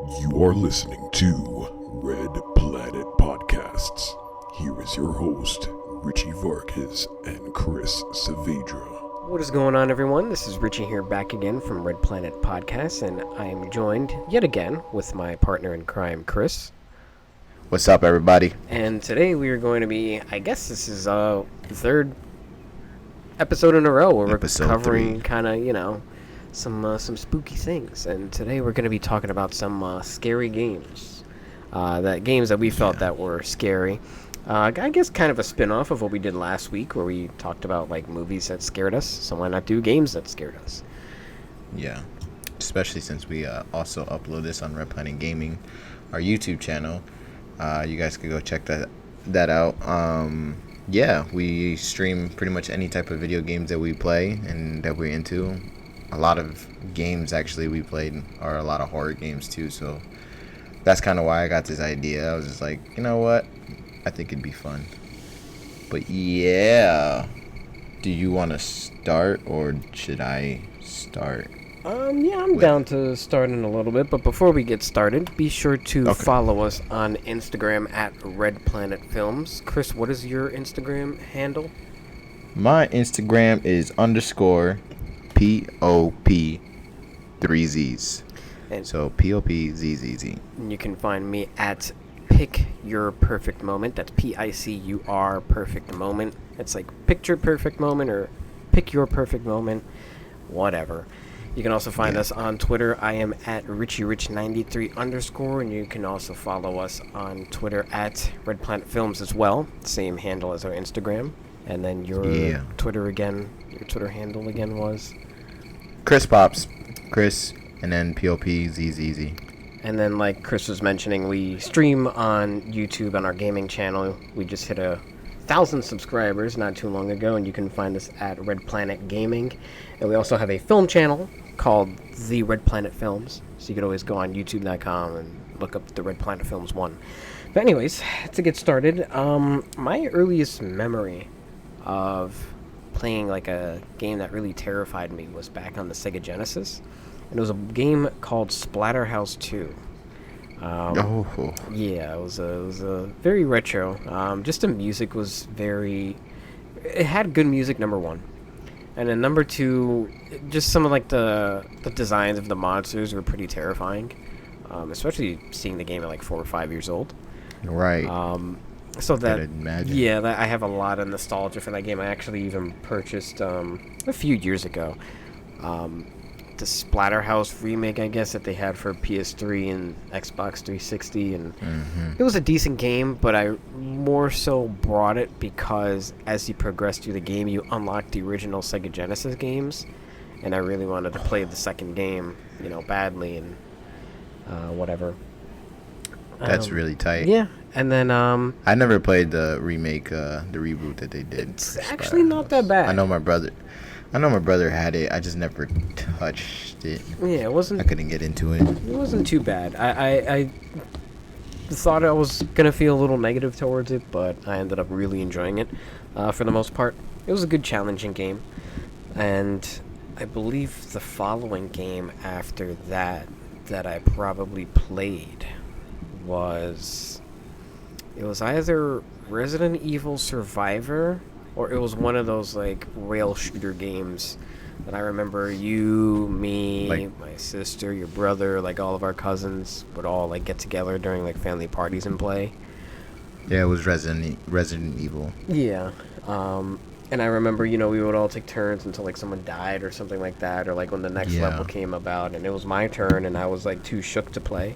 You are listening to Red Planet Podcasts. Here is your host, Richie Vargas and Chris Saavedra. What is going on, everyone? This is Richie here back again from Red Planet Podcasts, and I am joined yet again with my partner in crime, Chris. What's up, everybody? And today we are going to be, I guess this is the third episode in a row where we're covering kind of, some spooky things. And today we're going to be talking about some scary games. Games that we felt that were scary. I guess kind of a spin-off of what we did last week where we talked about like movies that scared us. So why not do games that scared us? Yeah, especially since we also upload this on Red Planet Gaming, our YouTube channel. You guys could go check that out. Yeah, we stream pretty much any type of video games that we play and that we're into. A lot of games actually we played are a lot of horror games too, so that's kind of why I got this idea. I was just like, you know what? I think it'd be fun. But yeah, do you want to start or should I start? I'm down to start in a little bit, but before we get started, be sure to follow us on Instagram at Red Planet Films. Chris, what is your Instagram handle? My Instagram is _POP 3Zs. And so POPZZZ. You can find me at Pick Your Perfect Moment. That's PICUR Perfect Moment. It's like Picture Perfect Moment or Pick Your Perfect Moment, whatever. You can also find us on Twitter. I am at RichieRich93_, and you can also follow us on Twitter at Red Planet Films as well. Same handle as our Instagram. And then your Twitter handle again was? Chris Pops. Chris, and then POPZZZ. And then, like Chris was mentioning, we stream on YouTube on our gaming channel. We just hit 1,000 subscribers not too long ago, and you can find us at Red Planet Gaming. And we also have a film channel called The Red Planet Films, so you could always go on youtube.com and look up the Red Planet Films 1. But anyways, to get started, my earliest memory of playing like a game that really terrified me was back on the Sega Genesis, and it was a game called Splatterhouse 2. Yeah, it was a very retro. Just the music was it had good music, number one. And then number two, just some of like the designs of the monsters were pretty terrifying. Especially seeing the game at like 4 or 5 years old. Right. So that, imagine. I have a lot of nostalgia for that game. I actually even purchased a few years ago the Splatterhouse remake, I guess, that they had for PS3 and Xbox 360, and it was a decent game, but I more so brought it because as you progressed through the game, you unlocked the original Sega Genesis games, and I really wanted to play the second game, badly, and whatever. That's really tight. Yeah, and then I never played the remake, the reboot that they did. It's actually not that bad. I know my brother had it. I just never touched it. Yeah, it wasn't. I couldn't get into it. It wasn't too bad. I thought I was gonna feel a little negative towards it, but I ended up really enjoying it. For the most part, it was a good, challenging game, and I believe the following game after that I probably played was either Resident Evil Survivor, or it was one of those like rail shooter games that I remember you, me, my sister, your brother, like all of our cousins would all like get together during like family parties and play. Yeah, it was Resident Evil. Yeah. And I remember, we would all take turns until like someone died or something like that, or like when the next level came about and it was my turn and I was like too shook to play.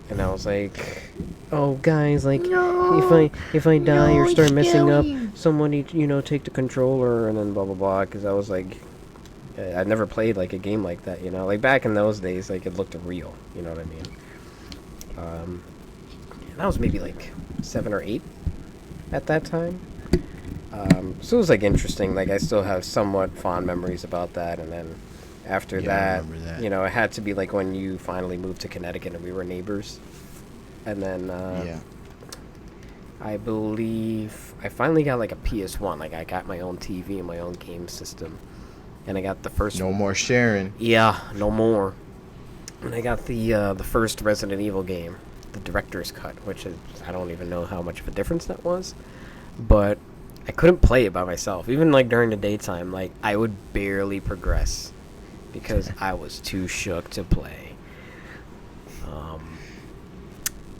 And I was like, oh, guys, like, if I die or start messing up, somebody, take the controller, and then blah, blah, blah, because I was like, I'd never played, like, a game like that, Like, back in those days, like, it looked real, you know what I mean? And that was maybe, like, 7 or 8 at that time. So it was, like, interesting. Like, I still have somewhat fond memories about that, and then after that, it had to be like when you finally moved to Connecticut and we were neighbors. And then I believe I finally got like a PS1. Like I got my own TV and my own game system. And I got the first No more sharing. Yeah, no more. And I got the first Resident Evil game, the director's cut, which is, I don't even know how much of a difference that was, but I couldn't play it by myself. Even like during the daytime, like I would barely progress because I was too shook to play.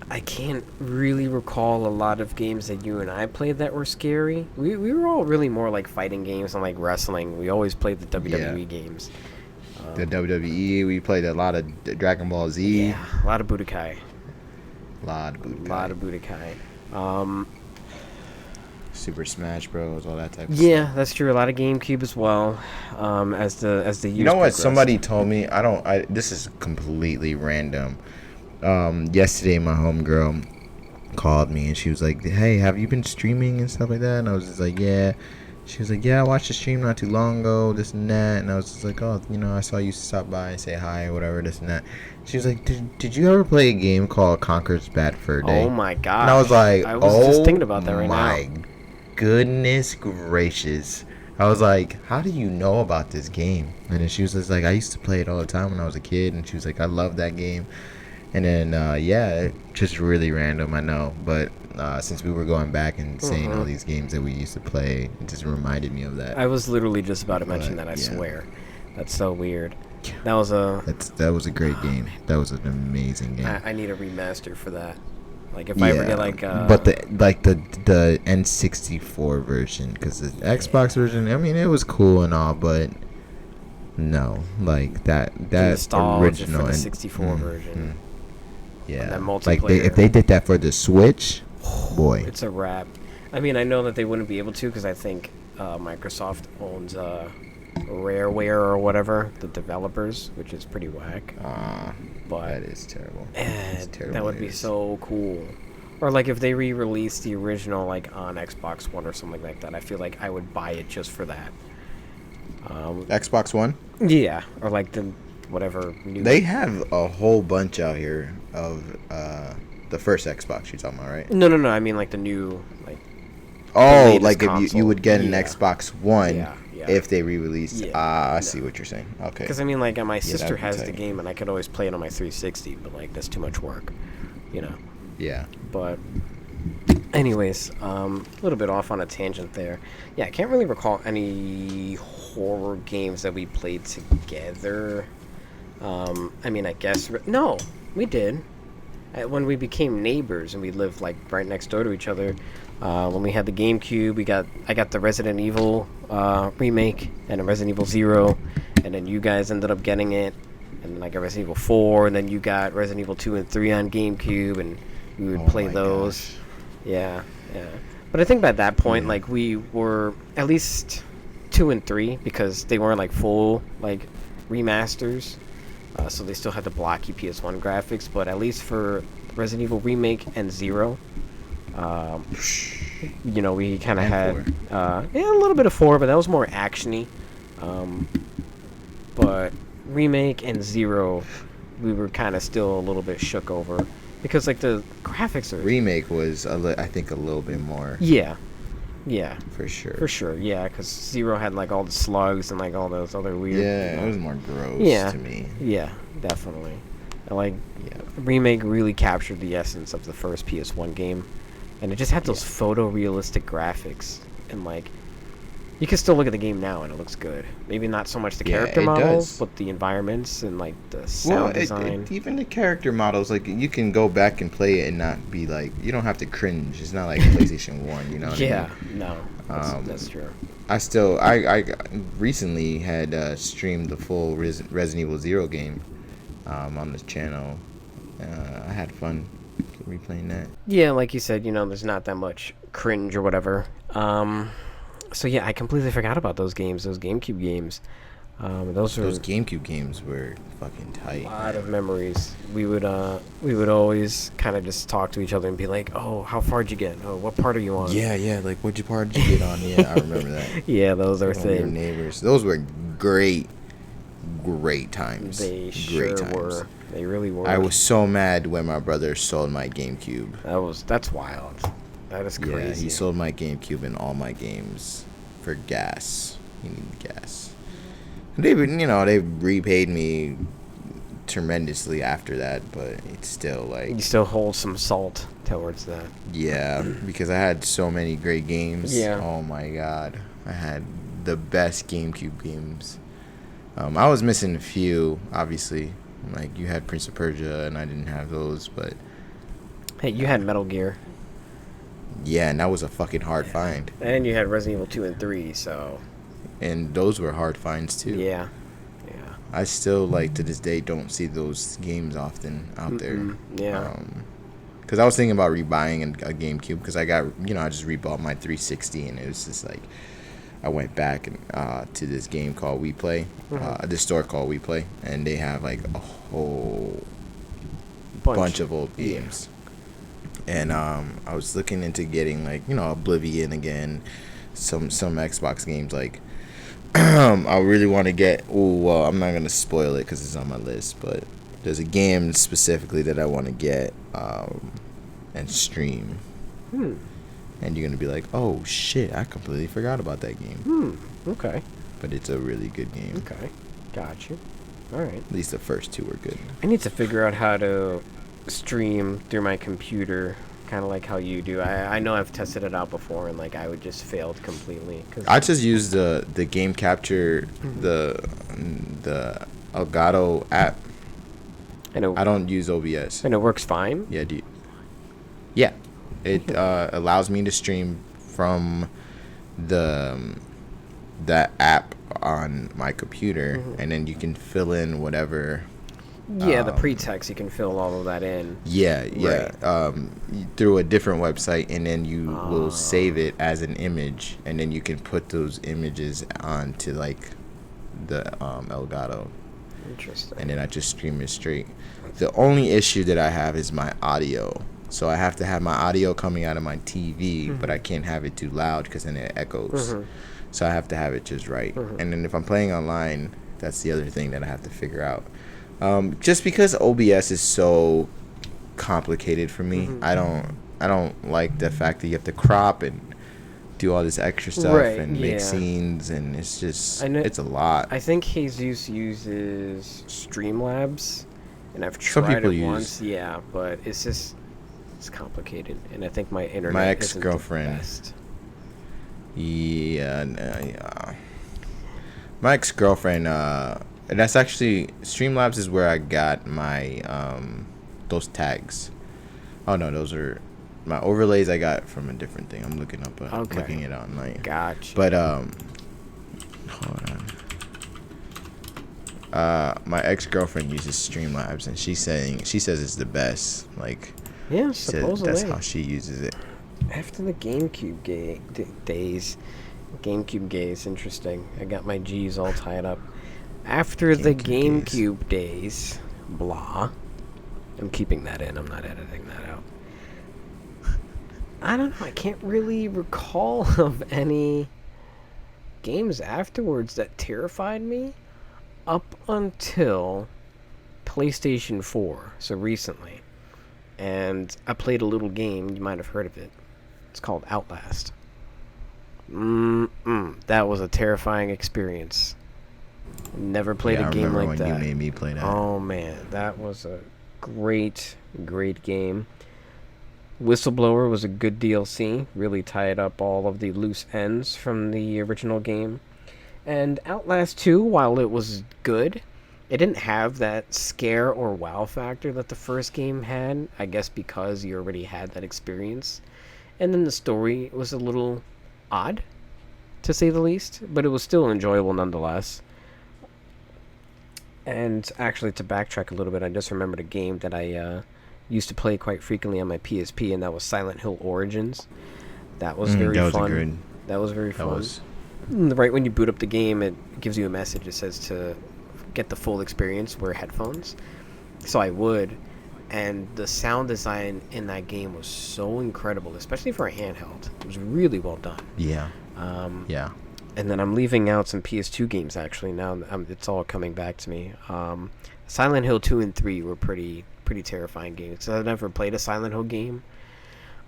I can't really recall a lot of games that you and I played that were scary. We were all really more like fighting games and like wrestling. We always played the WWE games. The WWE, we played a lot of Dragon Ball Z. Yeah, a lot of Budokai. A lot of Budokai. A lot of Budokai. Super Smash Bros, all that type of Yeah, stuff. that's true. A lot of GameCube as well. As the years You know what? progressed. Somebody told me. This is completely random. Yesterday, my homegirl called me and she was like, "Hey, have you been streaming and stuff like that?" And I was just like, "Yeah." She was like, "Yeah, I watched the stream not too long ago, this and that." And I was just like, "Oh, I saw you stop by and say hi or whatever, this and that." She was like, "Did you ever play a game called Conker's Bad Fur Day?" Oh my god! And I was like, I was just thinking about that right now. My goodness gracious. I was like, "How do you know about this game?" And then she was just like, "I used to play it all the time when I was a kid." And she was like, "I love that game." And then, just really random, I know. But since we were going back and saying all these games that we used to play, it just reminded me of that. I was literally just about to mention that, I swear. That's so weird. That was a great game. That was an amazing game. I need a remaster for that. Like, if I ever get, like... but the N64 version, because the Xbox version, I mean, it was cool and all, but... No, like that original for the 64 version. Yeah, that like multiplayer. if they did that for the Switch, boy, it's a wrap. I mean, I know that they wouldn't be able to because I think Microsoft owns Rareware or whatever, the developers, which is pretty whack. But that is terrible. That would be so cool. Or like if they re-released the original like on Xbox One or something like that, I feel like I would buy it just for that. Xbox One? Yeah, or like the whatever new. They have a whole bunch out here of the first Xbox you're talking about, right? No. I mean like the new like. Oh, like if console. you would get an Xbox One if they re-released. I see what you're saying. Okay. Because I mean, like my sister has tight. the game, and I could always play it on my 360, but like that's too much work, Yeah. But. Anyways, a little bit off on a tangent there. Yeah, I can't really recall any horror games that we played together. I mean, I guess... No, we did. When we became neighbors and we lived, like, right next door to each other, when we had the GameCube, I got the Resident Evil remake and a Resident Evil 0, and then you guys ended up getting it, and then I got Resident Evil 4, and then you got Resident Evil 2 and 3 on GameCube, and we would play those. Gosh. Yeah. But I think by that point, like, we were at least 2 and 3 because they weren't, like, full, like, remasters. So they still had the blocky PS1 graphics. But at least for Resident Evil Remake and 0, we kind of had... a little bit of 4, but that was more action-y. But Remake and 0, we were kind of still a little bit shook over. Because, like, the graphics are... Remake was, I think, a little bit more. Yeah. For sure. For sure, yeah, because 0 had, like, all the slugs and, like, all those other weird... Yeah, it was more gross to me. Yeah, definitely. And, like, Remake really captured the essence of the first PS1 game. And it just had those photorealistic graphics. And, like, you can still look at the game now and it looks good. Maybe not so much the character models, but the environments and, like, the sound design. Even the character models, like, you can go back and play it and not be like, you don't have to cringe. It's not like PlayStation 1, you know what I mean? No, that's true. I recently had streamed the full Resident Evil 0 game on this channel. I had fun replaying that. Yeah, like you said, there's not that much cringe or whatever. So yeah, I completely forgot about those games, those GameCube games. Those GameCube games were fucking tight. A lot of memories. We would always kind of just talk to each other and be like, "Oh, how far'd you get? Oh, what part are you on?" Yeah. Like, what part did you get on? Yeah, I remember that. Yeah, those are Your things. neighbors. Those were great times. They sure were. They really were. I was so mad when my brother sold my GameCube. That's wild. That is crazy. Yeah, he sold my GameCube and all my games for gas. He needed gas. And they repaid me tremendously after that, but it's still like You still hold some salt towards that. yeah, because I had so many great games. Yeah. Oh my god, I had the best GameCube games. I was missing a few, obviously. Like you had Prince of Persia, and I didn't have those, but Hey, you had Metal Gear. yeah, and that was a fucking hard find. And you had Resident Evil 2 and 3, so... And those were hard finds too. Yeah. I still, like, to this day, don't see those games often out there. Yeah. Because I was thinking about rebuying a GameCube, because I just rebought my 360, and it was just like, I went back to this game called We Play, this store called We Play, and they have, like, a whole bunch of old games. And I was looking into getting, like, Oblivion again, some Xbox games, like, I really want to get. I'm not gonna spoil it because it's on my list, but there's a game specifically that I want to get and stream. And you're gonna be like, "Oh shit! I completely forgot about that game." Okay. But it's a really good game. Okay. Got you. All right. At least the first two were good. I need to figure out how to stream through my computer, kind of like how you do. I know I've tested it out before, and like I would just failed completely. I just use the game capture, the Elgato app. I don't use OBS. And it works fine. Yeah, yeah, it allows me to stream from that app on my computer, and then you can fill in whatever. Yeah, the pretext, you can fill all of that in. Yeah. Right. Through a different website, and then you will save it as an image, and then you can put those images onto like the Elgato. Interesting. And then I just stream it straight. The only issue that I have is my audio. So I have to have my audio coming out of my TV, but I can't have it too loud because then it echoes. So I have to have it just right. And then if I'm playing online, that's the other thing that I have to figure out. Just because OBS is so complicated for me, I don't like the fact that you have to crop and do all this extra stuff and make scenes, and it's just it's a lot. I think Jesus uses Streamlabs, and I've tried it once. Yeah, but it's complicated, and I think my internet. My ex-girlfriend. Isn't the best. Yeah. My ex-girlfriend. And that's actually Streamlabs is where I got my those tags. Oh no, those are my overlays I got from a different thing. I'm looking up looking it online. Gotcha. But hold on. My ex-girlfriend uses Streamlabs, and she says it's the best. Like yeah, she supposedly. that's how she uses it. After the GameCube days, interesting. I got my G's all tied up. After the GameCube days, blah. I'm keeping that in. I'm not editing that out. I don't know. I can't really recall of any games afterwards that terrified me up until PlayStation 4, so recently. And I played a little game. You might have heard of it. It's called Outlast. That was a terrifying experience. Never played a game like that. You made me play that. Oh man, that was a great game. Whistleblower was a good DLC. Really tied up all of the loose ends from the original game. And Outlast 2, while it was good, it didn't have that scare or wow factor that the first game had. I guess because you already had that experience. And then the story was a little odd, to say the least, but it was still enjoyable nonetheless. And actually, to backtrack a little bit, I just remembered a game that I used to play quite frequently on my PSP, and that was Silent Hill Origins. That was very fun. That was very fun. Right when you boot up the game, it gives you a message. It says to get the full experience, wear headphones. So I would. And the sound design in that game was so incredible, especially for a handheld. It was really well done. Yeah. Yeah. And then I'm leaving out some PS2 games, actually. Now it's all coming back to me. Silent Hill 2 and 3 were pretty terrifying games. So I've never played a Silent Hill game.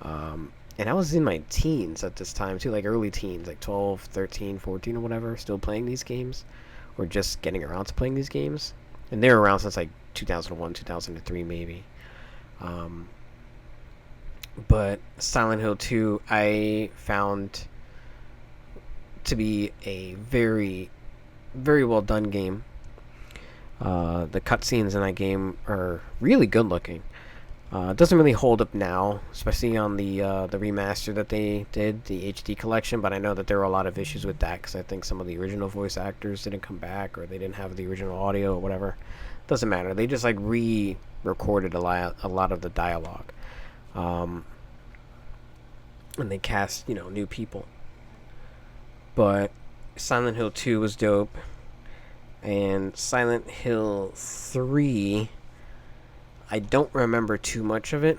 And I was in my teens at this time, too. Like early teens, like 12, 13, 14 or whatever. Still playing these games. Or just getting around to playing these games. and they were around since like 2001, 2003 maybe. But Silent Hill 2 I found to be a very, very well done game. The cutscenes in that game are really good looking. It doesn't really hold up now, especially on the remaster that they did, the HD collection, but I know that there were a lot of issues with that because I think some of the original voice actors didn't come back, or they didn't have the original audio or whatever. Doesn't matter. They just like re-recorded a lot of the dialogue. And they cast, new people. But Silent Hill 2 was dope. And Silent Hill 3, I don't remember too much of it.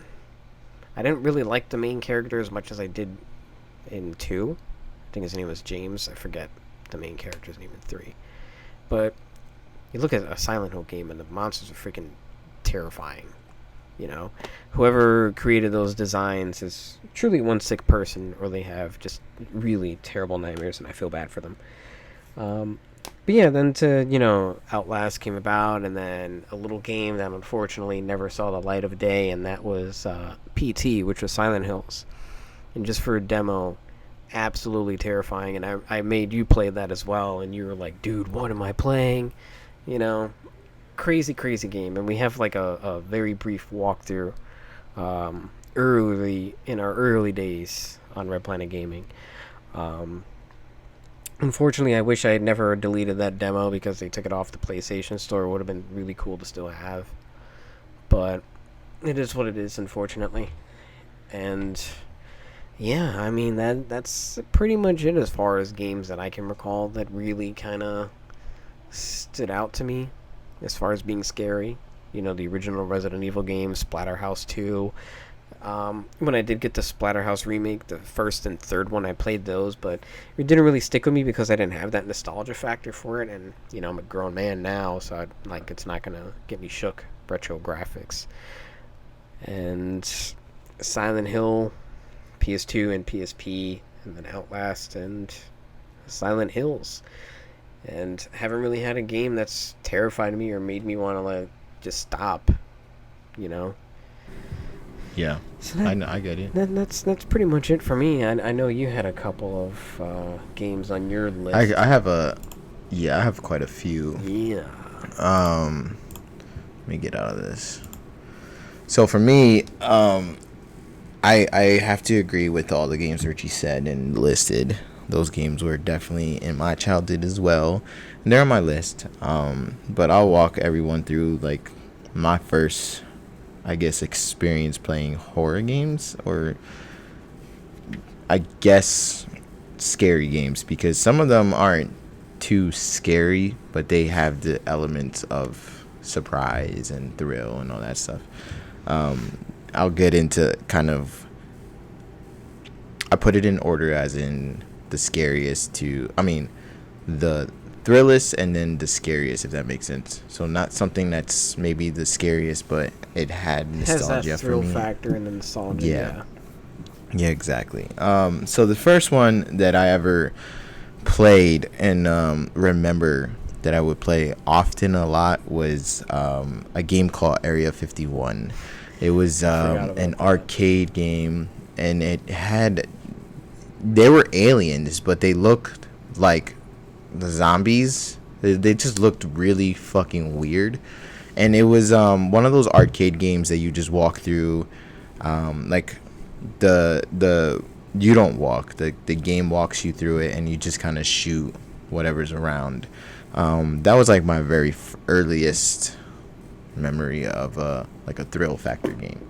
I didn't really like the main character as much as I did in 2. I think his name was James. I forget the main character's name in 3. But you look at a Silent Hill game and the monsters are freaking terrifying. Whoever created those designs is truly one sick person, or they have just really terrible nightmares, and I feel bad for them. But yeah, then Outlast came about, and then a little game that unfortunately never saw the light of day, and that was PT, which was Silent Hills. And just for a demo, absolutely terrifying, and I made you play that as well, and you were like, dude, what am I playing? Crazy game. And we have like a very brief walkthrough early in our early days on Red Planet Gaming. Unfortunately, I wish I had never deleted that demo because they took it off the PlayStation Store. It would have been really cool to still have. But it is what it is, unfortunately. And yeah, I mean, that's pretty much it as far as games that I can recall that really kind of stood out to me as far as being scary. The original Resident Evil games, Splatterhouse 2. When I did get the Splatterhouse remake, the first and third one, I played those, but it didn't really stick with me because I didn't have that nostalgia factor for it, and I'm a grown man now, so it's not gonna get me shook. Retro graphics. And Silent Hill, PS2 and PSP, and then Outlast and Silent Hills. And haven't really had a game that's terrified me or made me want to just stop, Yeah, so I get it. That's pretty much it for me. I know you had a couple of games on your list. I have quite a few. Yeah. Let me get out of this. So for me, I have to agree with all the games Richie said and listed. Those games were definitely in my childhood as well, and they're on my list. But I'll walk everyone through like my first, I guess, experience playing horror games, or I guess scary games, because some of them aren't too scary, but they have the elements of surprise and thrill and all that stuff. I'll get into kind of, I put it in order as in the scariest to, the thrillist and then the scariest, if that makes sense. So not something that's maybe the scariest, but it had nostalgia has that thrill for me. Factor and the nostalgia. Yeah, exactly. So the first one that I ever played and remember that I would play often a lot was a game called Area 51. It was an arcade game, and they were aliens, but they looked like the zombies. They just looked really fucking weird. And it was one of those arcade games that you just walk through, like the you don't walk, the game walks you through it, and you just kind of shoot whatever's around. That was like my very earliest memory of like a thrill factor game.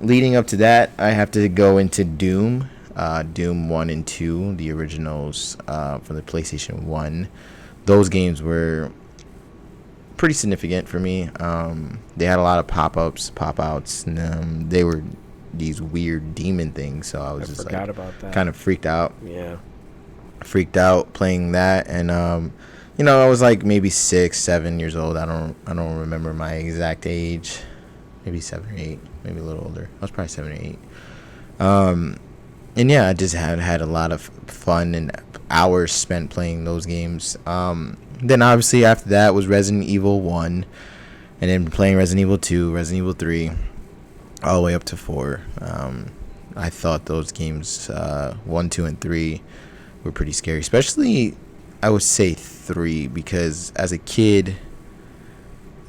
Leading up to that, I have to go into Doom. Doom 1 and 2, the originals from the PlayStation 1. Those games were pretty significant for me. They had a lot of pop-outs, and they were these weird demon things, so I was just like about that. kind of freaked out. Yeah. Freaked out playing that, and I was like maybe 6-7 years old. I don't remember my exact age. Maybe 7 or 8, maybe a little older. I was probably 7 or 8. And yeah, I just had a lot of fun, and hours spent playing those games. Then obviously after that was Resident Evil 1, and then playing Resident Evil 2, Resident Evil 3, all the way up to 4. I thought those games 1, 2, and 3 were pretty scary, especially I would say 3, because as a kid,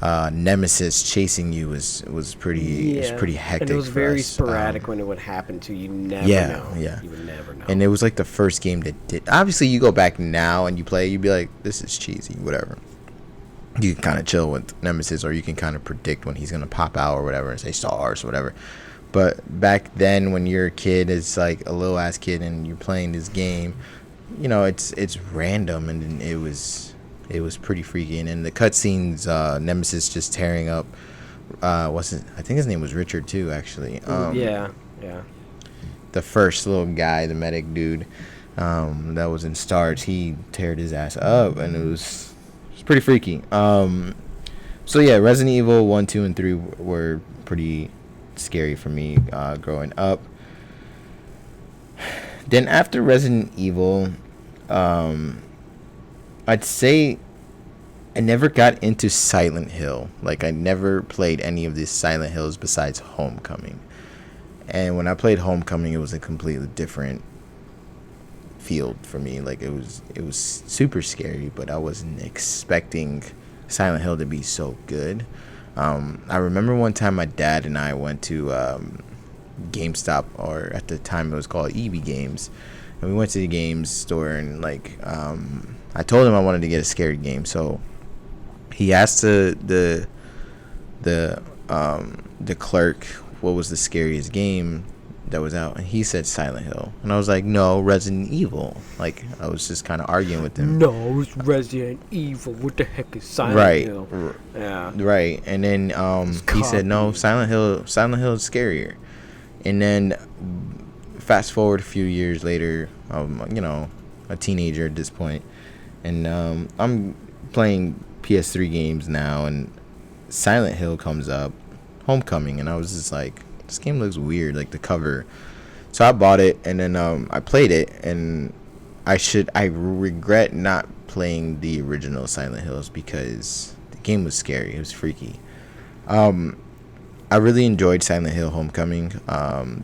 Nemesis chasing you was pretty hectic. And it was very us. sporadic when it would happen to you. Never know. Yeah. You would never know. And it was like the first game that did. Obviously, you go back now and you play, you'd be like, this is cheesy, whatever. You can kind of chill with Nemesis, or you can kind of predict when he's gonna pop out or whatever and say stars or whatever. But back then, when you're a kid, it's like a little ass kid, and you're playing this game, you know, it's random, and it was pretty freaky. And in the cutscenes, Nemesis just tearing up, I think his name was Richard too, actually. Yeah. The first little guy, the medic dude, that was in Stars, he teared his ass up, and it was pretty freaky. So yeah, Resident Evil 1, 2, and 3 were pretty scary for me growing up. Then after Resident Evil, I'd say I never got into Silent Hill. Like, I never played any of these Silent Hills besides Homecoming. And when I played Homecoming, it was a completely different field for me. Like, it was super scary, but I wasn't expecting Silent Hill to be so good. I remember one time my dad and I went to GameStop, or at the time it was called EB Games, and we went to the games store, and like I told him I wanted to get a scary game, so he asked the clerk what was the scariest game that was out, and he said Silent Hill, and I was like, no, Resident Evil. Like, I was just kind of arguing with him. No, it's Resident Evil. What the heck is Silent Hill? Yeah. Right. And then he said, no, Silent Hill is scarier. And then fast forward a few years later, you know, a teenager at this point, and I'm playing PS3 games now, and Silent Hill comes up, Homecoming, and I was just like, this game looks weird, like the cover. So I bought it, and then I played it, and I regret not playing the original Silent Hills because the game was scary. It was freaky. I really enjoyed Silent Hill Homecoming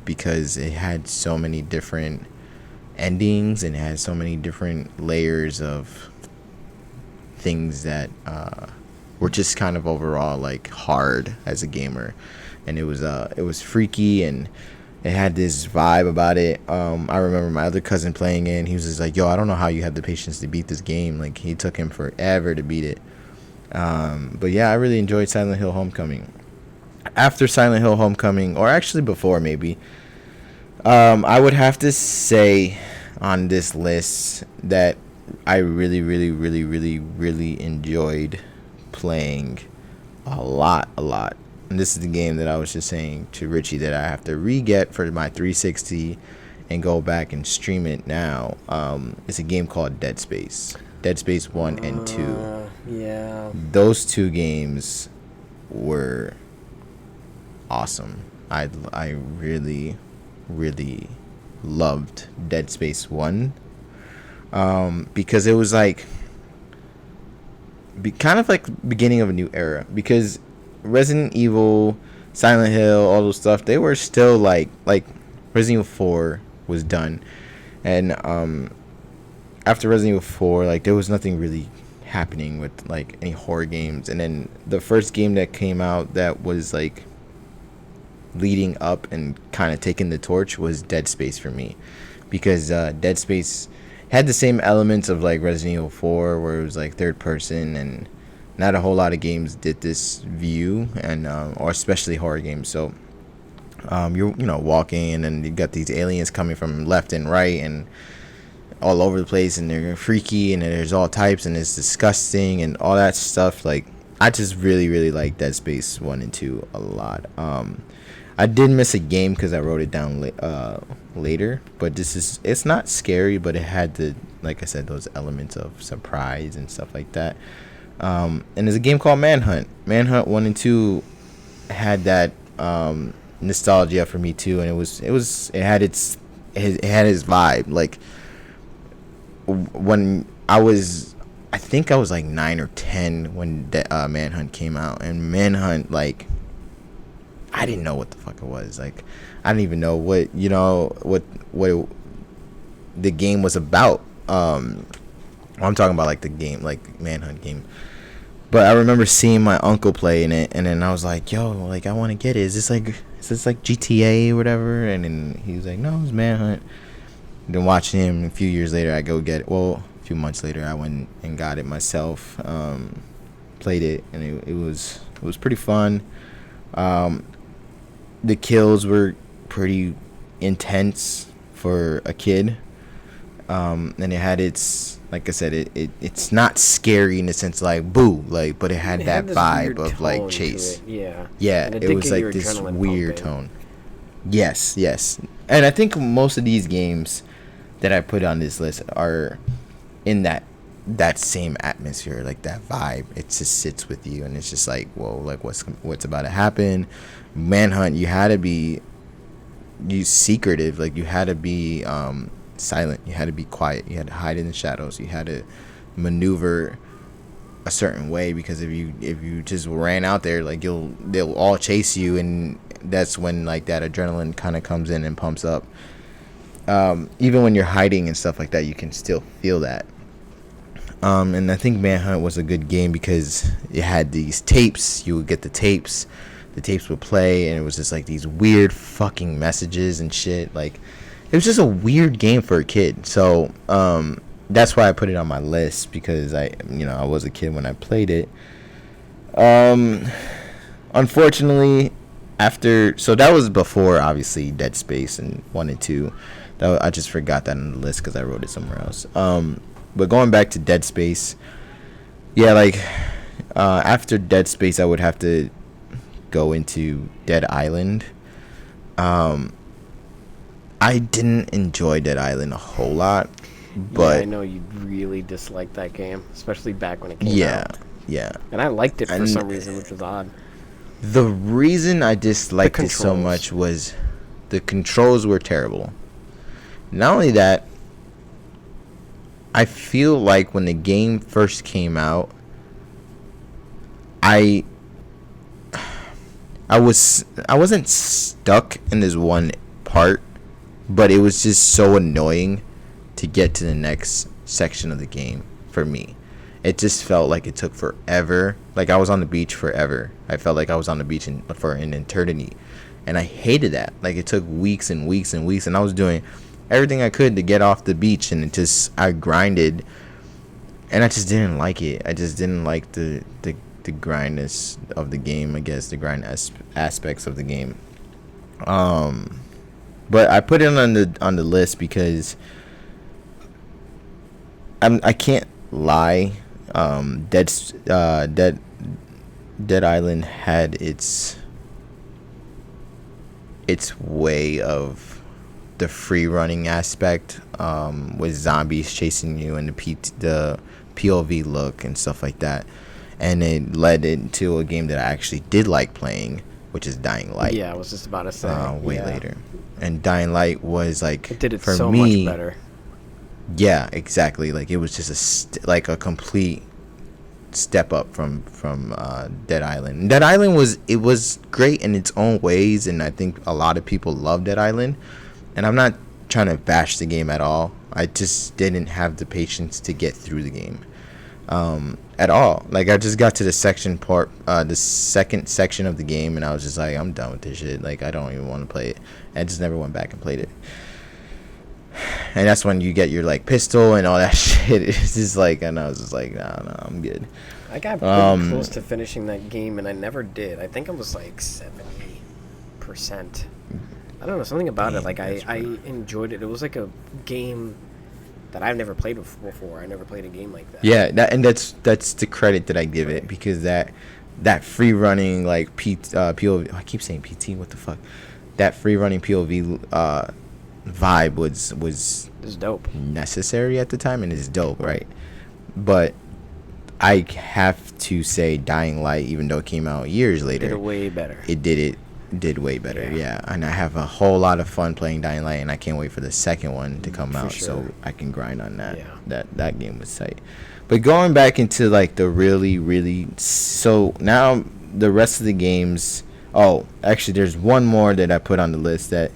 because it had so many different endings, and it had so many different layers of things that were just kind of overall like hard as a gamer. And it was freaky, and it had this vibe about it. I remember my other cousin playing it, and he was just like, yo, I don't know how you had the patience to beat this game. Like, he took him forever to beat it. But yeah, I really enjoyed Silent Hill Homecoming. After Silent Hill Homecoming, or actually before maybe, I would have to say on this list that I really, really, really, really, really enjoyed playing a lot. And this is the game that I was just saying to Richie that I have to re-get for my 360 and go back and stream it now. It's a game called Dead Space. Dead Space 1 and 2. Yeah. Those two games were awesome. I really, really loved Dead Space 1 because it was like kind of like beginning of a new era, because Resident Evil, Silent Hill, all those stuff, they were still like Resident Evil 4 was done, and after Resident Evil 4, like, there was nothing really happening with like any horror games. And then the first game that came out that was like leading up and kind of taking the torch was Dead Space for me, because Dead Space had the same elements of like Resident Evil 4, where it was like third person, and not a whole lot of games did this view, and or especially horror games. So you're walking, and then you got these aliens coming from left and right and all over the place, and they're freaky, and there's all types, and it's disgusting and all that stuff. Like, I just really, really like Dead Space 1 and 2 a lot. I did miss a game because I wrote it down later, but it's not scary, but it had like I said, those elements of surprise and stuff like that. And there's a game called Manhunt. Manhunt 1 and 2 had that nostalgia for me too, and it had its vibe. Like, when I think I was like 9 or 10 when Manhunt came out, and Manhunt, like, I didn't know what the fuck it was. Like, I didn't even know what the game was about. I'm talking about like the game, like Manhunt game. But I remember seeing my uncle play in it, and then I was like, "Yo, like, I want to get it. Is this like GTA or whatever?" And then he was like, "No, it's Manhunt." Then watching him a few years later, I go get it. Well, a few months later, I went and got it myself. Played it, and it was pretty fun. The kills were pretty intense for a kid. And it had its, like I said, it's not scary in the sense like boo, like, but it had that vibe of like chase. Yeah, it was like this weird tone. Yes, and I think most of these games that I put on this list are in that same atmosphere, like that vibe. It just sits with you, and it's just like, whoa, like what's about to happen. Manhunt, you had to be secretive, like you had to be silent, you had to be quiet, you had to hide in the shadows, you had to maneuver a certain way, because if you just ran out there, like they'll all chase you, and that's when like that adrenaline kind of comes in and pumps up. Even when you're hiding and stuff like that, you can still feel that. And I think Manhunt was a good game because it had these tapes. You would get the tapes would play, and it was just like these weird fucking messages and shit. Like, it was just a weird game for a kid. So that's why I put it on my list, because I was a kid when I played it. Unfortunately, so that was before obviously Dead Space and 1 and 2. I just forgot that on the list because I wrote it somewhere else. But going back to Dead Space, yeah, like after Dead Space, I would have to go into Dead Island. I didn't enjoy Dead Island a whole lot, but yeah, I know you really disliked that game, especially back when it came out. Yeah. And I liked it for some reason, which was odd. The reason I disliked it so much was the controls were terrible. Not only that, I feel like when the game first came out, I wasn't stuck in this one part, but it was just so annoying to get to the next section of the game for me. It just felt like it took forever. Like I was on the beach forever. I felt like I was on the beach for an eternity, and I hated that. Like it took weeks and weeks and weeks, and I was doing everything I could to get off the beach, and I grinded, and I just didn't like it. I just didn't like the grindness of the game, I guess, the grind aspects of the game. But I put it on the list because I can't lie. Dead Island had its way of the free running aspect, with zombies chasing you and the POV look and stuff like that, and it led into a game that I actually did like playing, which is Dying Light. Yeah, I was just about to say. Way later, and Dying Light was like, it did it for so me, much better. Yeah, exactly. Like it was just a complete step up from Dead Island. And Dead Island was great in its own ways, and I think a lot of people love Dead Island. And I'm not trying to bash the game at all. I just didn't have the patience to get through the game at all. Like I just got to the second section of the game, and I was just like, I'm done with this shit. Like I don't even want to play it. And I just never went back and played it. And that's when you get your like pistol and all that shit. It's just like, and I was just like, no, I'm good. I got pretty close to finishing that game, and I never did. I think I was like 70%. I don't know, something about it. Like I enjoyed it. It was like a game that I've never played before. I never played a game like that. Yeah, that's the credit that I give it, because that free running like POV. I keep saying PT. What the fuck? That free running POV vibe was dope, necessary at the time, and it's dope, right? But I have to say, Dying Light, even though it came out years later, did it way better. It did it did way better. Yeah. And I have a whole lot of fun playing Dying Light, and I can't wait for the second one to come out so I can grind on that. That game was tight. But going back into like the really so now the rest of the games. Oh, actually, there's one more that I put on the list that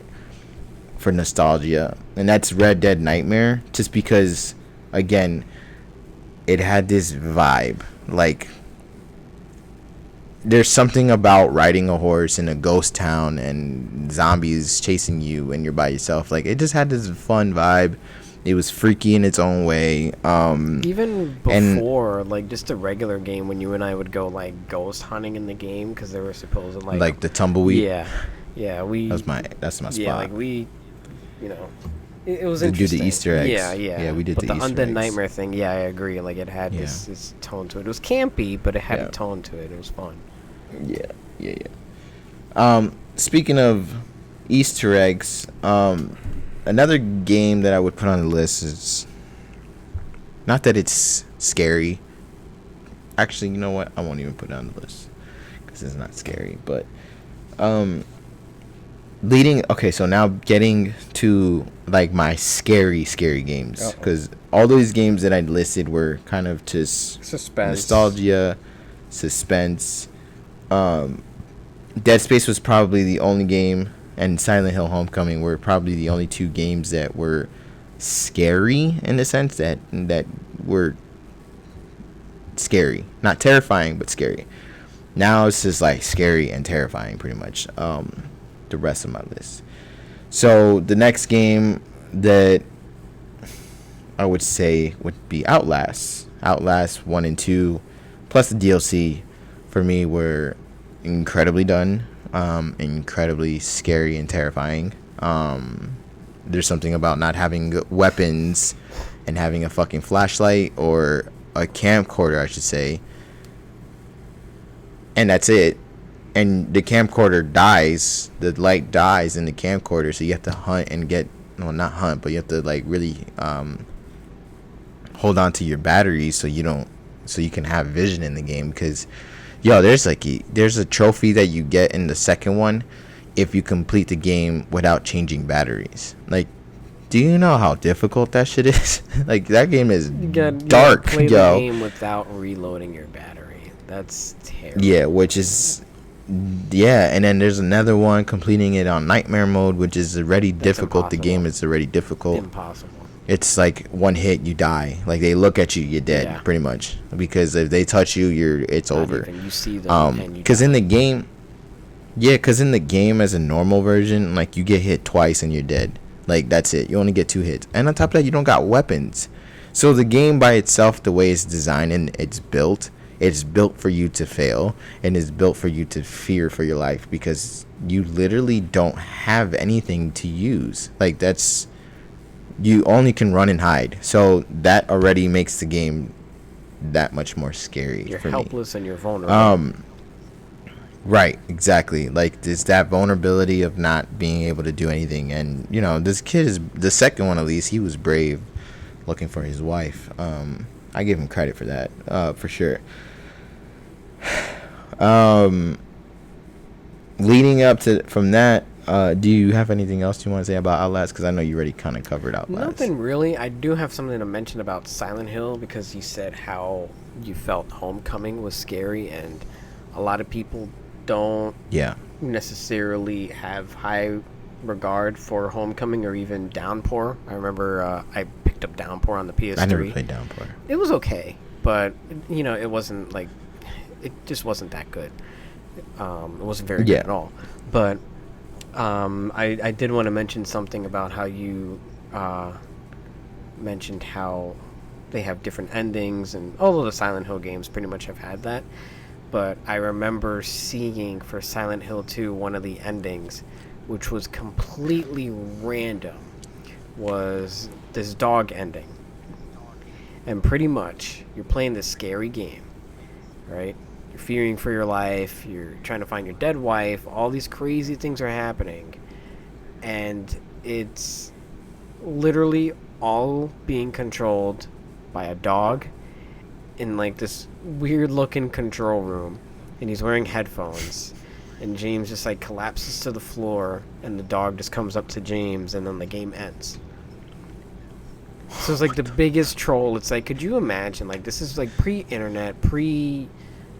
for nostalgia, and that's Red Dead Nightmare. Just because, again, it had this vibe. Like, there's something about riding a horse in a ghost town and zombies chasing you and you're by yourself. Like, it just had this fun vibe. It was freaky in its own way. Even before, like, just a regular game when you and I would go, like, ghost hunting in the game because they were supposed to, like the tumbleweed. Yeah, that's my spot. Yeah, like we, you know, it was to interesting. Do the Easter eggs. Yeah, we did. But the Easter Undead eggs. Nightmare thing, I agree. Like, it had this tone to it. It was campy, but it had a tone to it. It was fun. Yeah. Speaking of Easter eggs, another game that I would put on the list is not that it's scary. Actually, you know what? I won't even put it on the list because it's not scary. But so now getting to like my scary games, because all those games that I listed were kind of just suspense, nostalgia, suspense. Dead Space was probably the only game, and Silent Hill Homecoming were probably the only two games that were scary in the sense that were scary, not terrifying, but scary. Now it's just like scary and terrifying, pretty much. The rest of my list. So the next game that I would say would be Outlast. Outlast 1 and 2, plus the DLC, for me were incredibly done, incredibly scary and terrifying. There's something about not having weapons and having a fucking flashlight or a camcorder, I should say, and that's it. And the camcorder dies, the light dies in the camcorder, so you have to hunt and not hunt, but you have to like really hold on to your batteries so you can have vision in the game. Because there's a trophy that you get in the second one if you complete the game without changing batteries. Like, do you know how difficult that shit is? Like, that game is dark, play the game without reloading your battery. That's terrible. Yeah, and then there's another one, completing it on nightmare mode, which is already difficult. Impossible. The game is already difficult. Impossible. It's like one hit, you die. Like, they look at you, you're dead, pretty much. Because if they touch you, it's not over. Even. You see them, and you because in the game, as a normal version, like, you get hit twice and you're dead. Like, that's it. You only get 2 hits, and on top of that, you don't got weapons. So the game by itself, the way it's designed and it's built for you to fail, and it's built for you to fear for your life, because you literally don't have anything to use. Like, you only can run and hide. So that already makes the game that much more scary. You're for helpless me. And you're vulnerable. Right, exactly. Like, there's that vulnerability of not being able to do anything. And, this kid is, the second one at least, he was brave looking for his wife. I give him credit for that, for sure. Leading up from that, do you have anything else you want to say about Outlast? Because I know you already kind of covered Outlast. Nothing really. I do have something to mention about Silent Hill, because you said how you felt Homecoming was scary, and a lot of people don't necessarily have high regard for Homecoming or even Downpour. I remember I picked up Downpour on the PS3. I never played Downpour. It was okay, but it wasn't like, it just wasn't that good. It wasn't very good at all. But I did want to mention something about how you mentioned how they have different endings, and all of the Silent Hill games pretty much have had that. But I remember seeing for Silent Hill 2 one of the endings, which was completely random, was this dog ending. And pretty much, you're playing this scary game, right? You're fearing for your life, you're trying to find your dead wife, all these crazy things are happening. And it's literally all being controlled by a dog in like this weird looking control room, and he's wearing headphones, and James just like collapses to the floor, and the dog just comes up to James, and then the game ends. So it's like the biggest troll. It's like, could you imagine? Like, this is like pre-internet, you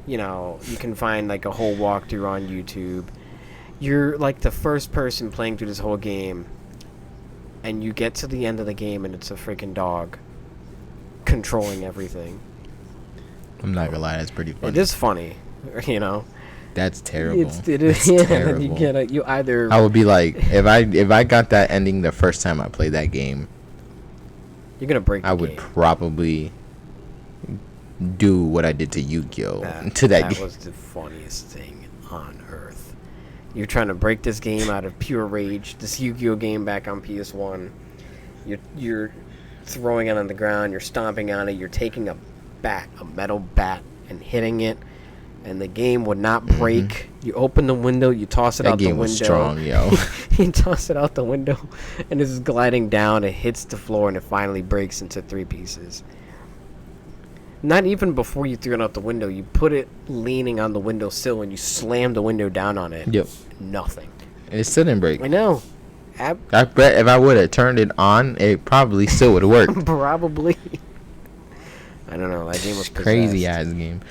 know, you can find like a whole walkthrough on YouTube. You're like the first person playing through this whole game, and you get to the end of the game, and it's a freaking dog controlling everything. I'm not gonna lie, that's pretty funny. It is funny, you know. That's terrible. It is. That's Yeah, terrible. you either. I would be like, if I got that ending the first time I played that game, You're gonna break. I would probably do what I did to Yu-Gi-Oh to that game. That was the funniest thing on earth. You're trying to break this game out of pure rage. This Yu-Gi-Oh game back on PS1. You're throwing it on the ground. You're stomping on it. You're taking a metal bat, and hitting it, and the game would not break. Mm-hmm. You open the window. You toss it out the window. That game was strong, yo. You toss it out the window, and it's gliding down. It hits the floor, and it finally breaks into 3 pieces. Not even before you threw it out the window. You put it leaning on the windowsill, and you slam the window down on it. Yep. Nothing. And it still didn't break. I know. I bet if I would have turned it on, it probably still would have worked. Probably. I don't know. That game was crazy ass game.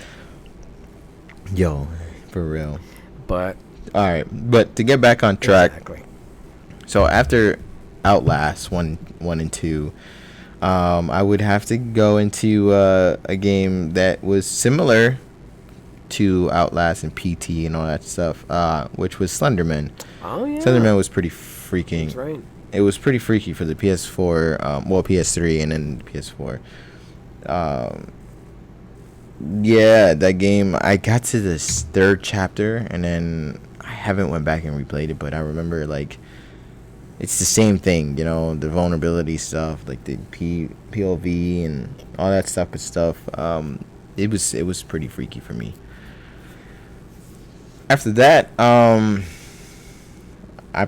Yo, for real. But. All right, but to get back on track. Exactly. So after Outlast 1 and 2, I would have to go into a game that was similar to Outlast and PT and all that stuff, which was Slenderman. Oh yeah. Slenderman was pretty freaking. That's right. It was pretty freaky for the PS4, PS3 and then PS4. Yeah, that game, I got to this 3rd chapter, and then I haven't went back and replayed it, but I remember, like, it's the same thing, you know, the vulnerability stuff, like the POV and all that stuff. It was pretty freaky for me. After that, I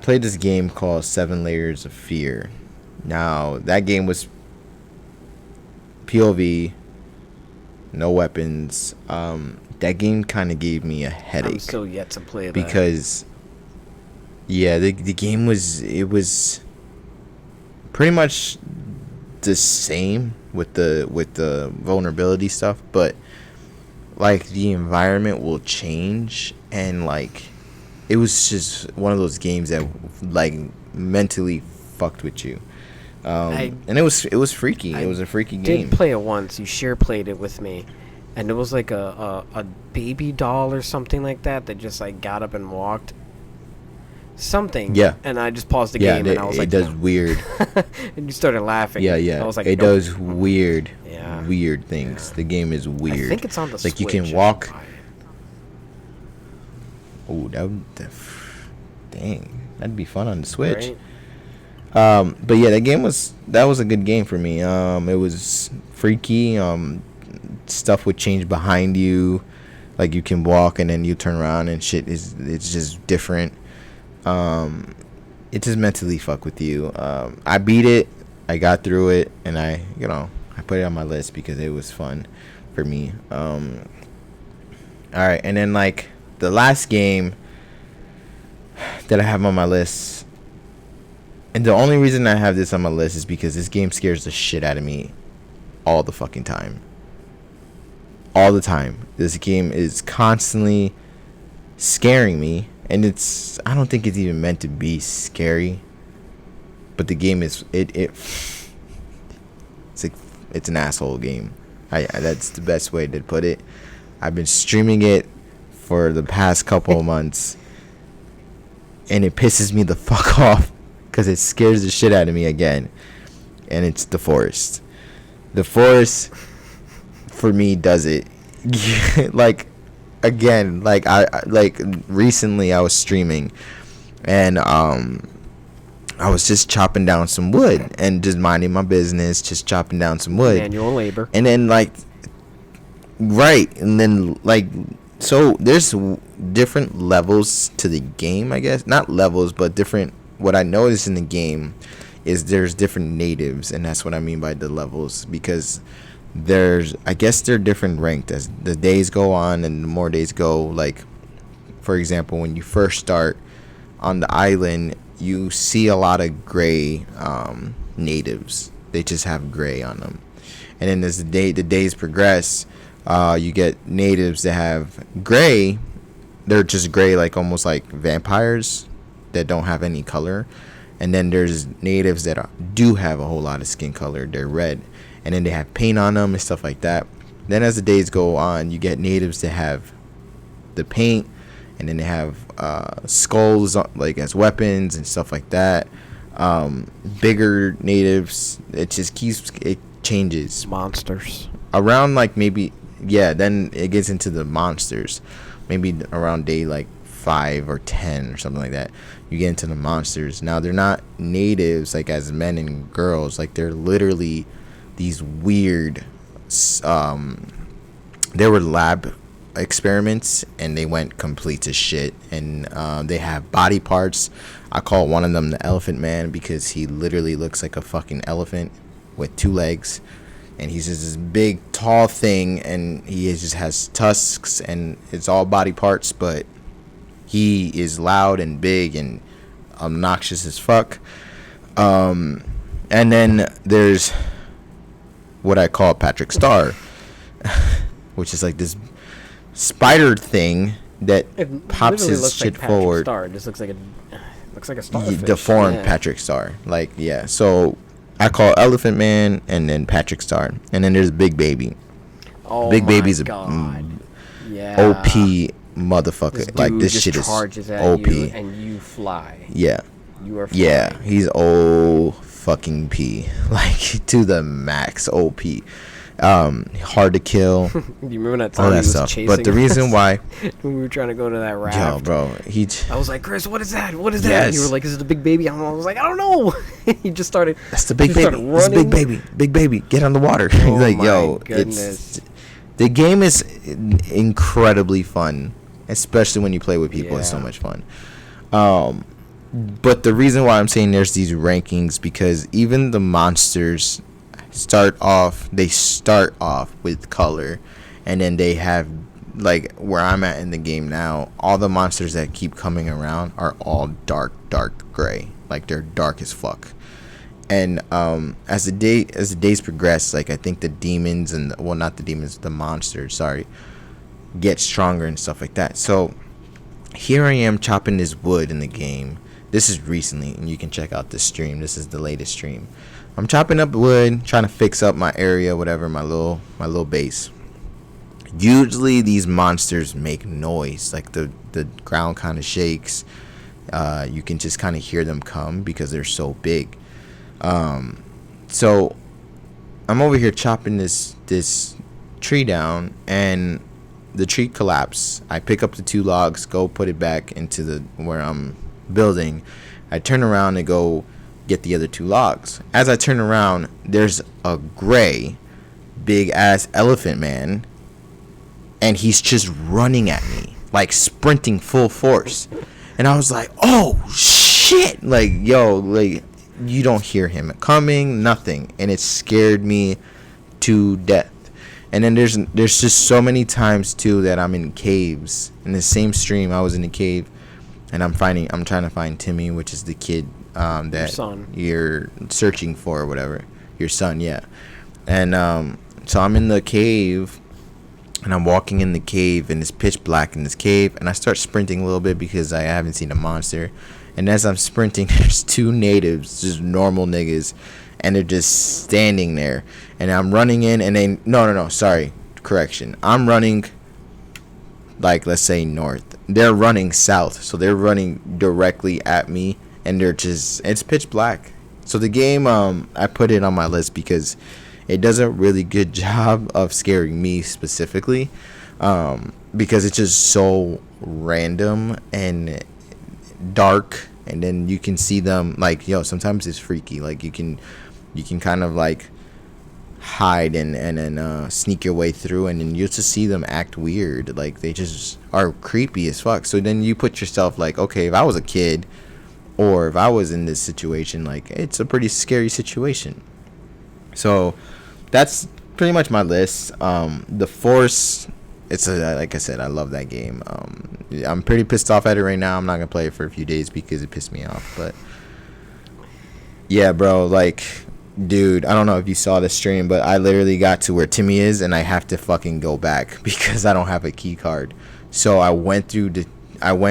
played this game called 7 Layers of Fear. Now, that game was POV, no weapons. That game kind of gave me a headache. I'm still yet to play that. Because, yeah, the game was pretty much the same with the vulnerability stuff, but like the environment will change, and like it was just one of those games that like mentally fucked with you. And it was freaky. It was a freaky game. I did play it once. You played it with me, and it was like a baby doll or something like that just like got up and walked. Something. Yeah. And I just paused the game, and I was like, it does weird. And you started laughing. Yeah. I was like, it nope. does weird things. Yeah. The game is weird. I think it's on the Switch. Like you can walk. Oh, dang, that'd be fun on the Switch. Right? But yeah, that was a good game for me. It was freaky. Stuff would change behind you, like you can walk and then you turn around and shit it's just different. It just mentally fuck with you. I beat it. I got through it, and I put it on my list because it was fun for me. All right, and then like the last game that I have on my list, and the only reason I have this on my list is because this game scares the shit out of me all the fucking time. All the time. This game is constantly scaring me, and I don't think it's even meant to be scary. But the game is it's an asshole game. That's the best way to put it. I've been streaming it for the past couple of months, and it pisses me the fuck off because it scares the shit out of me again. And it's The Forest. The Forest for me does it. Like again, like I recently I was streaming, and I was just chopping down some wood and just minding my business, just chopping down some wood. Manual labor. And then so there's different levels to the game, I guess. Not levels, but different. What I noticed in the game is there's different natives, and that's what I mean by the levels, because I guess they're different ranked as the days go on, and the more days go, like for example, when you first start on the island, you see a lot of gray natives. They just have gray on them. And then as the days progress, you get natives that have gray. They're just gray, like almost like vampires that don't have any color. And then there's natives that do have a whole lot of skin color. They're red. And then they have paint on them and stuff like that. Then as the days go on, you get natives that have the paint. And then they have skulls like as weapons and stuff like that. Bigger natives. It changes. Monsters. Around like maybe, yeah, then it gets into the monsters. Maybe around day like 5 or 10 or something like that, you get into the monsters. Now they're not natives like as men and girls, like they're literally these weird they were lab experiments and they went complete to shit. And they have body parts. I call one of them the Elephant Man because he literally looks like a fucking elephant with 2 legs. And he's just this big tall thing, and he just has tusks, and it's all body parts, but he is loud and big and obnoxious as fuck. And then there's what I call Patrick Star, which is like this spider thing that pops his shit like forward. Star. It just looks like a starfish. Deformed Patrick Star. Like, yeah. So I call Elephant Man and then Patrick Star. And then there's Big Baby. Oh, Big Baby's a yeah. OP motherfucker. Like, this shit is OP. And you fly. Yeah. You are flying. Yeah, he's fucking P. Like, to the max OP. Hard to kill. Do you remember that time all he that was stuff. chasing But the reason why when we were trying to go to that raft? Yo, bro, I was like, Chris, what is that? What is that? Yes. And you were like, is it the Big Baby? I was like, I don't know. He just started. That's the Big Baby. It's Big Baby. Big Baby, get on the water. He's like, yo, goodness. The game is incredibly fun, especially when you play with people. It's so much fun. But the reason why I'm saying there's these rankings, because even the monsters start off with color, and then they have, like, where I'm at in the game now, all the monsters that keep coming around are all dark gray. Like, they're dark as fuck. And as the days progress, like, I think the demons and not the demons, the monsters, get stronger and stuff like that. So here I am chopping this wood in the game. This is recently, and you can check out the stream. This is the latest stream. I'm chopping up wood, trying to fix up my area, whatever, my little base. Usually these monsters make noise, like the ground kind of shakes. You can just kind of hear them come because they're so big. So I'm over here chopping this tree down, and the tree collapsed. I pick up the 2 logs, go put it back into where I'm building. I turn around and go get the other 2 logs. As I turn around, there's a gray big ass elephant man, and he's just running at me, like sprinting full force. And I was like, oh shit, like, yo, like, you don't hear him coming, nothing. And it scared me to death. And then there's just so many times too that I'm in caves. In the same stream, I was in a cave, and I'm trying to find Timmy, which is the kid that you're searching for or whatever. Your son, yeah. And so I'm in the cave, and I'm walking in the cave, and it's pitch black in this cave, and I start sprinting a little bit because I haven't seen a monster. And as I'm sprinting, there's 2 natives, just normal niggas, and they're just standing there. And I'm running in, and they correction. I'm running, like, let's say north. They're running south, so they're running directly at me, and it's pitch black. So the game, I put it on my list because it does a really good job of scaring me specifically, because it's just so random and dark. And then you can see them, like, sometimes it's freaky. Like, you can kind of, like, hide and then sneak your way through, and then you'll just see them act weird. Like, they just are creepy as fuck. So then you put yourself like, okay, if I was a kid, or if I was in this situation, like, it's a pretty scary situation. So that's pretty much my list. The force it's like I said, I love that game. I'm pretty pissed off at it right now. I'm not gonna play it for a few days because it pissed me off. But yeah, bro, like, dude, I don't know if you saw the stream, but I literally got to where Timmy is, and I have to fucking go back because I don't have a key card. So I went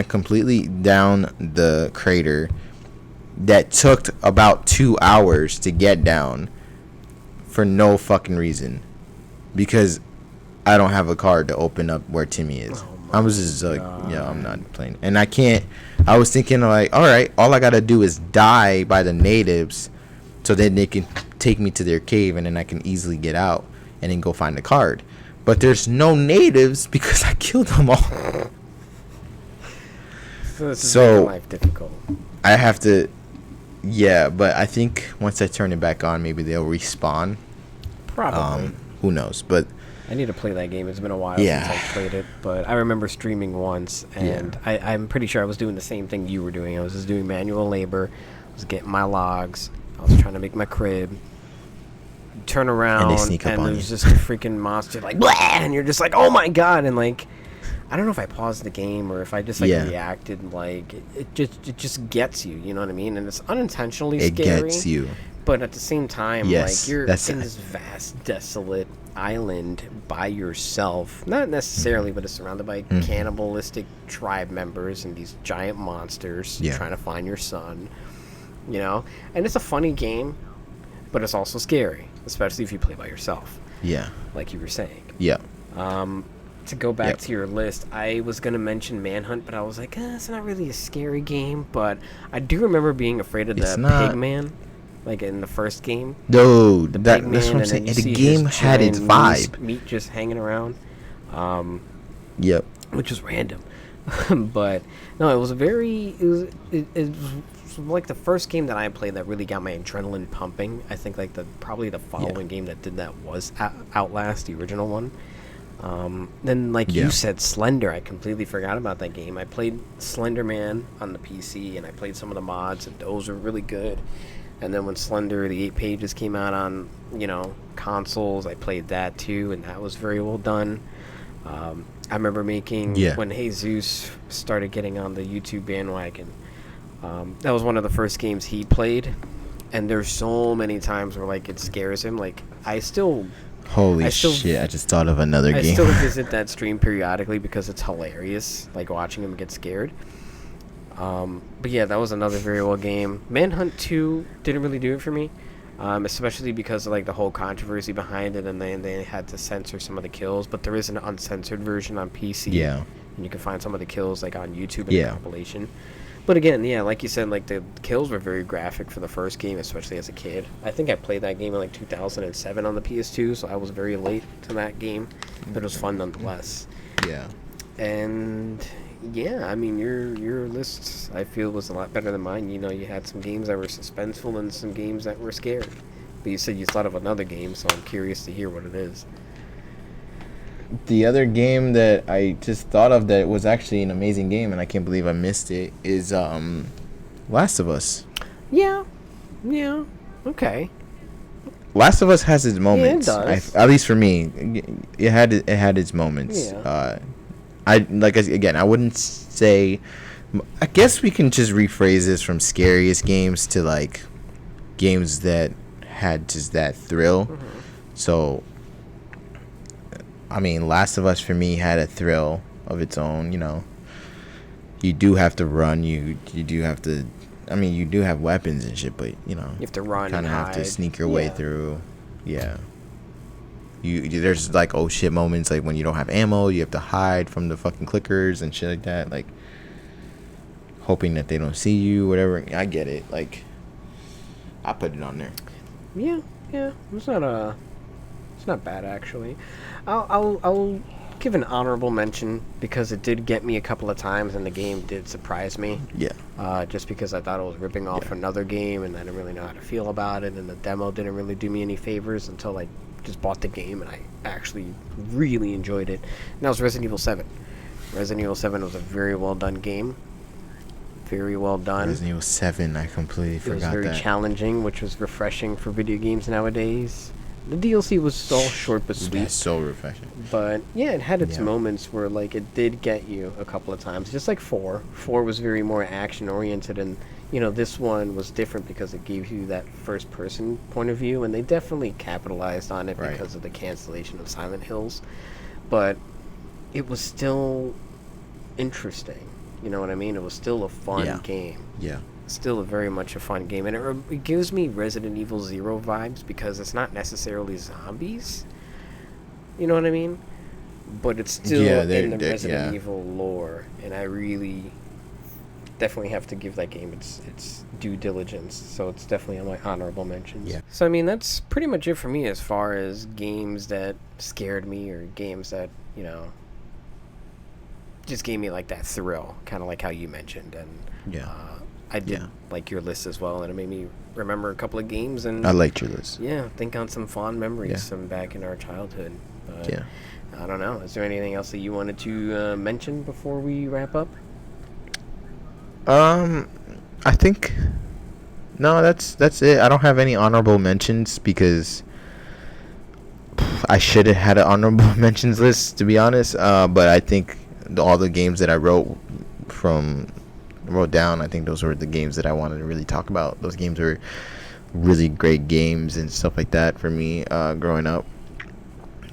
completely down the crater that took about 2 hours to get down for no fucking reason because I don't have a card to open up where Timmy is. I was just like, yeah, I'm not playing. And I can't. I was thinking like, all right, all I gotta do is die by the natives, so then they can take me to their cave, and then I can easily get out and then go find the card. But there's no natives because I killed them all. So this is making life difficult. I have to. Yeah, but I think once I turn it back on, maybe they'll respawn. Probably. Who knows? But I need to play that game. It's been a while Yeah. since I played it, but I remember streaming once, and I'm pretty sure I was doing the same thing you were doing. I was just doing manual labor. I was getting my logs. I was trying to make my crib. Turn around, And they sneak up on there's you. just a freaking monster, like, blah, and you're just like, oh my god, and like, I don't know if I paused the game or if I just like Yeah. reacted, like, it just gets you, you know what I mean? And it's unintentionally it scary. gets you. But at the same time, Yes, like, you're that's- in this vast, desolate island by yourself. Not necessarily, but it's surrounded by cannibalistic tribe members and these giant monsters Yeah. trying to find your son. You know? And it's a funny game, but it's also scary, especially if you play by yourself, Yeah. like you were saying. Yeah. To go back Yep. to your list, I was going to mention Manhunt, but I was like, it's not really a scary game. But I do remember being afraid of It's the not. pig man, like in the first game. Dude, Big that's man, what I'm and saying. then you The see game his had its giant vibe. meat just hanging around, Yep. which was random. But no, it was it was like the first game that I played that really got my adrenaline pumping. I think like probably the following game that did that was Outlast, the original one. Then like Yeah. you said, Slender. I completely forgot about that game. I played Slender Man on the PC, and I played some of the mods, and those were really good. And then when Slender, the 8 pages came out on, consoles, I played that too, and that was very well done. I remember making, when Jesus started getting on the YouTube bandwagon, that was one of the first games he played, and there's so many times where, like, it scares him. Like, Holy shit, I just thought of another I game. still visit that stream periodically because it's hilarious, like, watching him get scared. But yeah, that was another very well game. Manhunt 2 didn't really do it for me, especially because of like the whole controversy behind it, and they had to censor some of the kills. But there is an uncensored version on PC. Yeah. And you can find some of the kills like on YouTube in a compilation. But again, yeah, like you said, like the kills were very graphic for the first game, especially as a kid. I think I played that game in like 2007 on the PS2, so I was very late to that game, but it was fun nonetheless. Yeah. And yeah, I mean, your list, I feel, was a lot better than mine. You had some games that were suspenseful and some games that were scary. But you said you thought of another game, so I'm curious to hear what it is. The other game that I just thought of that was actually an amazing game, and I can't believe I missed it, is Last of Us. Yeah, okay. Last of Us has its moments. Yeah, it does. At least for me, it had its moments. Yeah. I wouldn't say. I guess we can just rephrase this from scariest games to like games that had just that thrill. Mm-hmm. So, I mean, Last of Us for me had a thrill of its own. You do have to run. You do have to. I mean, you do have weapons and shit, but you have to run. Kind of have to hide. sneak your way through. Yeah. There's like oh shit moments like when you don't have ammo, you have to hide from the fucking clickers and shit like that, like hoping that they don't see you, whatever. I get it. Like, I put it on there. Yeah. It's not bad actually. I'll give an honorable mention because it did get me a couple of times, and the game did surprise me. Yeah. Just because I thought it was ripping off another game, and I didn't really know how to feel about it, and the demo didn't really do me any favors until I just bought the game, and I actually really enjoyed it. And that was Resident Evil 7. Resident Evil 7 was a very well done game. Very well done. Resident Evil 7, I completely forgot that. It was very challenging, which was refreshing for video games nowadays. The DLC was all short but sweet. That's so refreshing. But yeah, it had its Yeah. moments where like it did get you a couple of times, just like 4. 4 was very more action oriented, and this one was different because it gave you that first person point of view, and they definitely capitalized on it Right. because of the cancellation of Silent Hills. But it was still interesting. You know what I mean? It was still a fun Yeah. game. Yeah. Still a very much a fun game, and it gives me Resident Evil 0 vibes because it's not necessarily zombies. You know what I mean? But it's still Yeah, in the they're- Resident yeah. Evil lore, and I really definitely have to give that game its due diligence. So it's definitely on my honorable mentions. Yeah. So I mean, that's pretty much it for me as far as games that scared me or games that just gave me like that thrill, kind of like how you mentioned, and Yeah. I did Yeah. like your list as well, and it made me remember a couple of games and I liked your list. yeah, think on some fond memories Yeah. from back in our childhood. But Yeah. I don't know. Is there anything else that you wanted to mention before we wrap up? I think no, that's it. I don't have any honorable mentions because I should have had an honorable mentions list, to be honest. But I think all the games that I wrote down, I think those were the games that I wanted to really talk about. Those games were really great games and stuff like that for me growing up.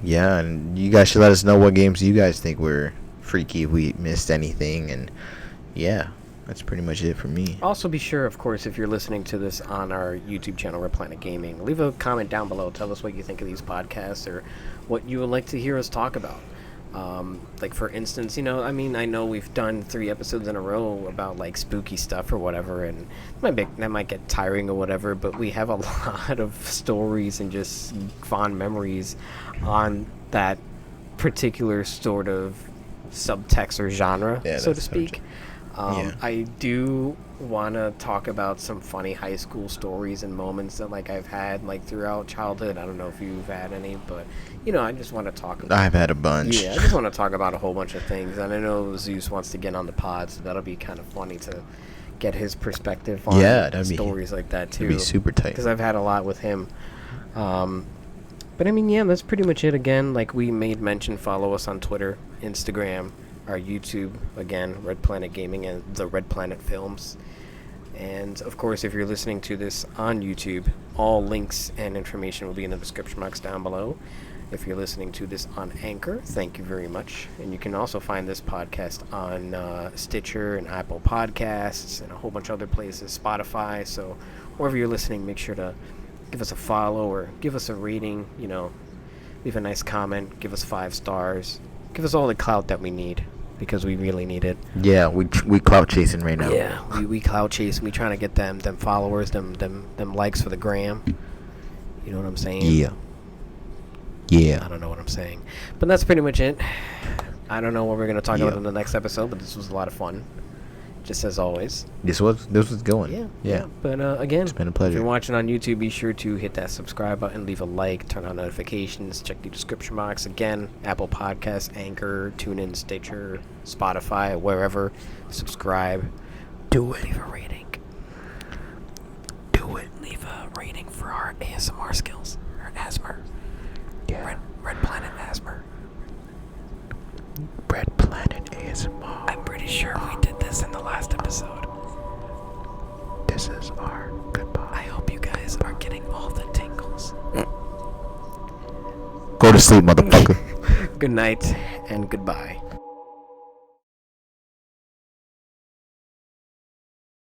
Yeah, and you guys should let us know what games you guys think were freaky, if we missed anything, and yeah, that's pretty much it for me. Also, be sure, of course, if you're listening to this on our YouTube channel, Red Planet Gaming, leave a comment down below. Tell us what you think of these podcasts or what you would like to hear us talk about. Like, for instance, I know we've done 3 episodes in a row about, like, spooky stuff or whatever, and that might get tiring or whatever, but we have a lot of stories and just fond memories on that particular sort of subtext or genre, Yeah, so to that's speak. Yeah. I do want to talk about some funny high school stories and moments that like I've had like throughout childhood. I don't know if you've had any, but I just want to talk about I've had a bunch. I just want to talk about a whole bunch of things, and I know Zeus wants to get on the pod, so that'll be kind of funny to get his perspective on stories like that too. That'd be super tight. Because I've had a lot with him. But I mean, yeah, that's pretty much it. Again, like we made mention, follow us on Twitter, Instagram, our YouTube, again, Red Planet Gaming and the Red Planet Films. And of course, if you're listening to this on YouTube, all links and information will be in the description box down below. If you're listening to this on Anchor, thank you very much. And you can also find this podcast on Stitcher and Apple Podcasts and a whole bunch of other places, Spotify. So wherever you're listening, make sure to give us a follow or give us a rating, leave a nice comment, give us 5 stars, give us all the clout that we need, because we really need it. Yeah, we clout chasing right now. Yeah, we clout chasing. We trying to get them followers, them likes for the gram. You know what I'm saying? Yeah. I don't know what I'm saying. But that's pretty much it. I don't know what we're going to talk about in the next episode, but this was a lot of fun. Just as always. This was going. Yeah. But again, it's been a pleasure. If you're watching on YouTube, be sure to hit that subscribe button, leave a like, turn on notifications, check the description box. Again, Apple Podcasts, Anchor, TuneIn, Stitcher, Spotify, wherever. Subscribe. Do it. Leave a rating. Do it. Leave a rating for our ASMR skills. Or ASMR. Yeah. Red Planet ASMR. Red Planet ASMR. I'm pretty sure we did this in the last episode. This is our goodbye. I hope you guys are getting all the tingles. Go to sleep, motherfucker. Good night and goodbye.